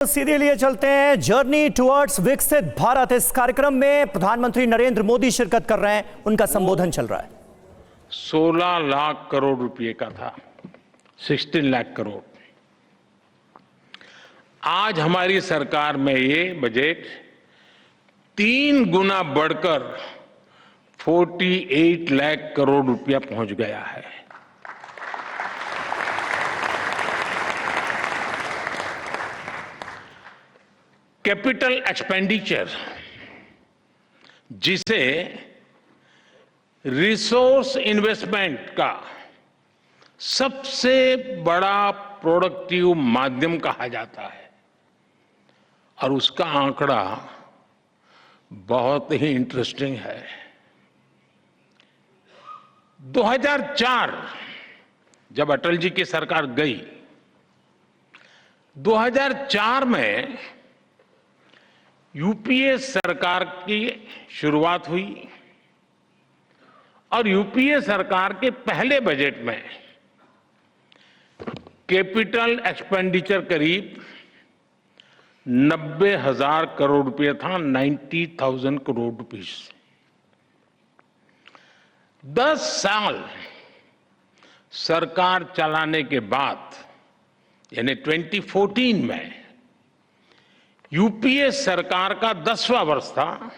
सीधे लिए चलते हैं जर्नी टुवर्ड्स विकसित भारत। इस कार्यक्रम में प्रधानमंत्री नरेंद्र मोदी शिरकत कर रहे हैं, उनका संबोधन चल रहा है। 16 लाख करोड़ रुपए का था, 16 लाख करोड़। आज हमारी सरकार में ये बजट 3 गुना बढ़कर 48 लाख करोड़ रुपया पहुंच गया है। कैपिटल एक्सपेंडिचर, जिसे रिसोर्स इन्वेस्टमेंट का सबसे बड़ा प्रोडक्टिव माध्यम कहा जाता है, और उसका आंकड़ा बहुत ही इंटरेस्टिंग है। 2004 जब अटल जी की सरकार गई, 2004 में यूपीए सरकार की शुरुआत हुई और यूपीए सरकार के पहले बजट में कैपिटल एक्सपेंडिचर करीब 90,000 करोड़ रुपए था, 90,000 करोड़ रुपीस। 10 साल सरकार चलाने के बाद, यानी 2014 में यूपीए सरकार का 10वां वर्ष था,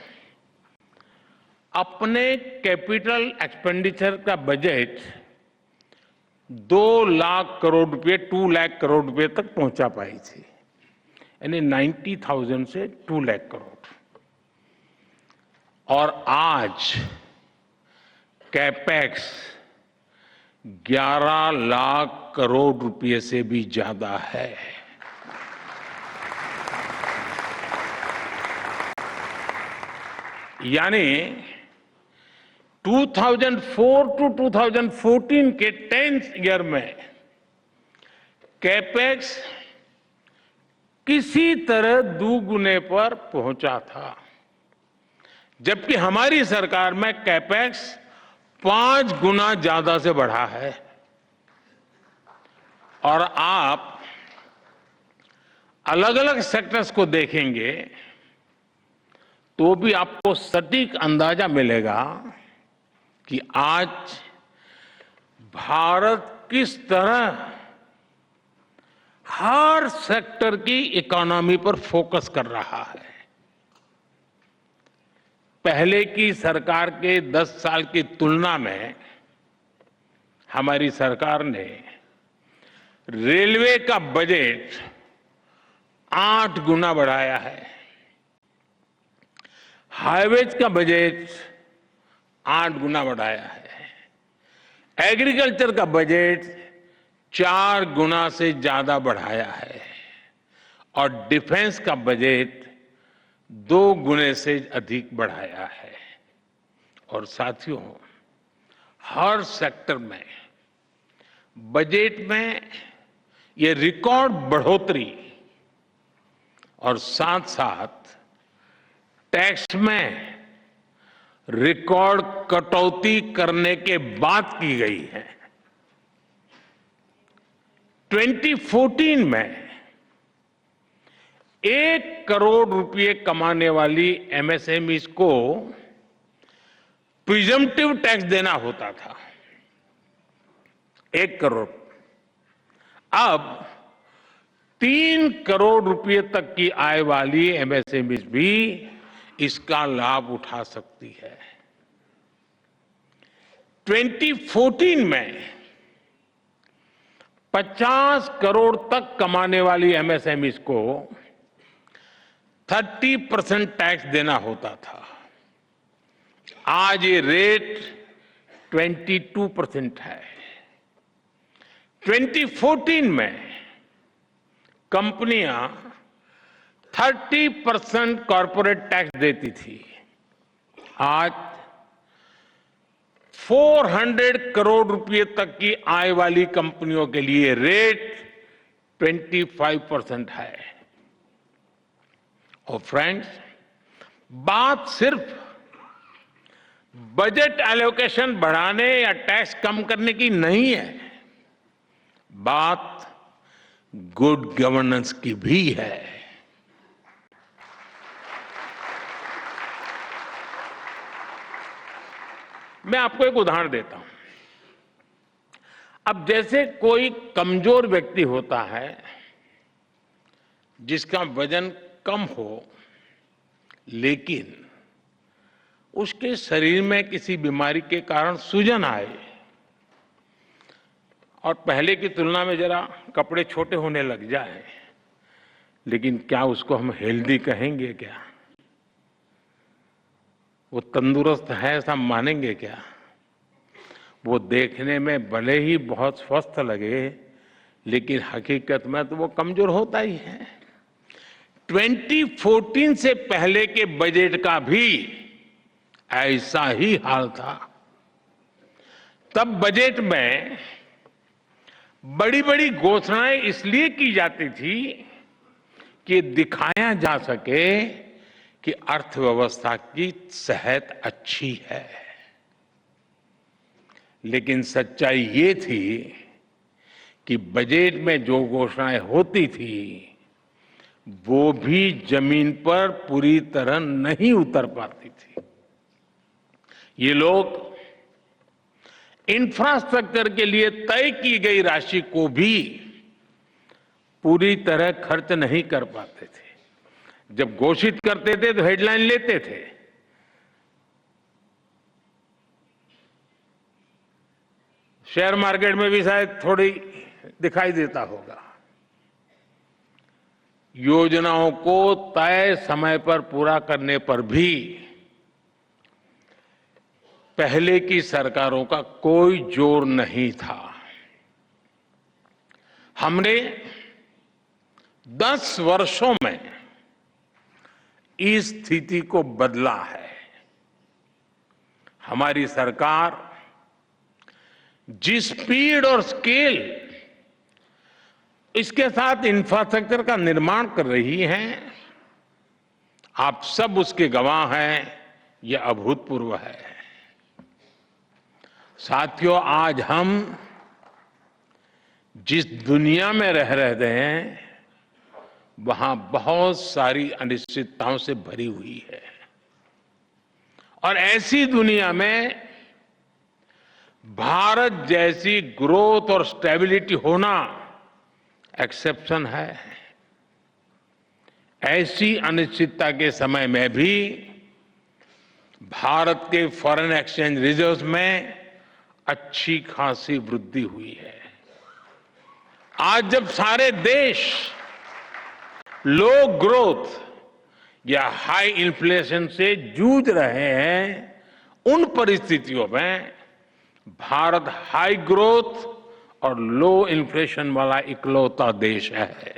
अपने कैपिटल एक्सपेंडिचर का बजट 2 लाख करोड़ रुपए, 2 लाख करोड़ रुपए तक पहुंचा पाई थी, यानी 90,000 से 2 लाख करोड़। और आज कैपेक्स 11 लाख करोड़ रुपए से भी ज्यादा है। यानी 2004 टू 2014 के 10th ईयर में कैपेक्स किसी तरह दुगुने पर पहुंचा था, जबकि हमारी सरकार में कैपेक्स 5 गुना ज्यादा से बढ़ा है। और आप अलग अलग सेक्टर्स को देखेंगे तो भी आपको सटीक अंदाजा मिलेगा कि आज भारत किस तरह हर सेक्टर की इकोनॉमी पर फोकस कर रहा है। पहले की सरकार के 10 साल की तुलना में हमारी सरकार ने रेलवे का बजट 8 गुना बढ़ाया है, हाईवेज का बजट 8 गुना बढ़ाया है, एग्रीकल्चर का बजट 4 गुना से ज्यादा बढ़ाया है, और डिफेंस का बजट 2 गुने से अधिक बढ़ाया है। और साथियों, हर सेक्टर में बजट में ये रिकॉर्ड बढ़ोतरी और साथ साथ टैक्स में रिकॉर्ड कटौती करने के बाद की गई है। 2014 में 1 करोड़ रुपए कमाने वाली एमएसएमईज को प्रिजम्पटिव टैक्स देना होता था, 1 करोड़। अब 3 करोड़ रुपए तक की आय वाली एमएसएमईज भी इसका लाभ उठा सकती है। 2014 में 50 करोड़ तक कमाने वाली एमएसएमईज को 30% टैक्स देना होता था, आज ये रेट 22% है। 2014 में कंपनियां 30% कॉर्पोरेट टैक्स देती थी, आज 400 करोड़ रुपए तक की आय वाली कंपनियों के लिए रेट 25% है। और फ्रेंड्स, बात सिर्फ बजट एलोकेशन बढ़ाने या टैक्स कम करने की नहीं है, बात गुड गवर्नेंस की भी है। मैं आपको एक उदाहरण देता हूं। अब जैसे कोई कमजोर व्यक्ति होता है जिसका वजन कम हो, लेकिन उसके शरीर में किसी बीमारी के कारण सूजन आए और पहले की तुलना में जरा कपड़े छोटे होने लग जाए, लेकिन क्या उसको हम हेल्दी कहेंगे क्या? वो तंदुरुस्त है ऐसा मानेंगे क्या? वो देखने में भले ही बहुत स्वस्थ लगे, लेकिन हकीकत में तो वो कमजोर होता ही है। 2014 से पहले के बजट का भी ऐसा ही हाल था। तब बजट में बड़ी बड़ी घोषणाएं इसलिए की जाती थी कि दिखाया जा सके कि अर्थव्यवस्था की सेहत अच्छी है, लेकिन सच्चाई ये थी कि बजट में जो घोषणाएं होती थी वो भी जमीन पर पूरी तरह नहीं उतर पाती थी। ये लोग इंफ्रास्ट्रक्चर के लिए तय की गई राशि को भी पूरी तरह खर्च नहीं कर पाते थे। जब घोषित करते थे तो हेडलाइन लेते थे, शेयर मार्केट में भी शायद थोड़ी दिखाई देता होगा। योजनाओं को तय समय पर पूरा करने पर भी पहले की सरकारों का कोई जोर नहीं था। हमने 10 वर्षों में इस स्थिति को बदला है। हमारी सरकार जिस स्पीड और स्केल इसके साथ इंफ्रास्ट्रक्चर का निर्माण कर रही है, आप सब उसके गवाह हैं। यह अभूतपूर्व है। साथियों, आज हम जिस दुनिया में रह रहे हैं वहां बहुत सारी अनिश्चितताओं से भरी हुई है, और ऐसी दुनिया में भारत जैसी ग्रोथ और स्टेबिलिटी होना एक्सेप्शन है। ऐसी अनिश्चितता के समय में भी भारत के फॉरेन एक्सचेंज रिजर्व्स में अच्छी खासी वृद्धि हुई है। आज जब सारे देश लो ग्रोथ या हाई इन्फ्लेशन से जूझ रहे हैं, उन परिस्थितियों में भारत हाई ग्रोथ और लो इन्फ्लेशन वाला इकलौता देश है।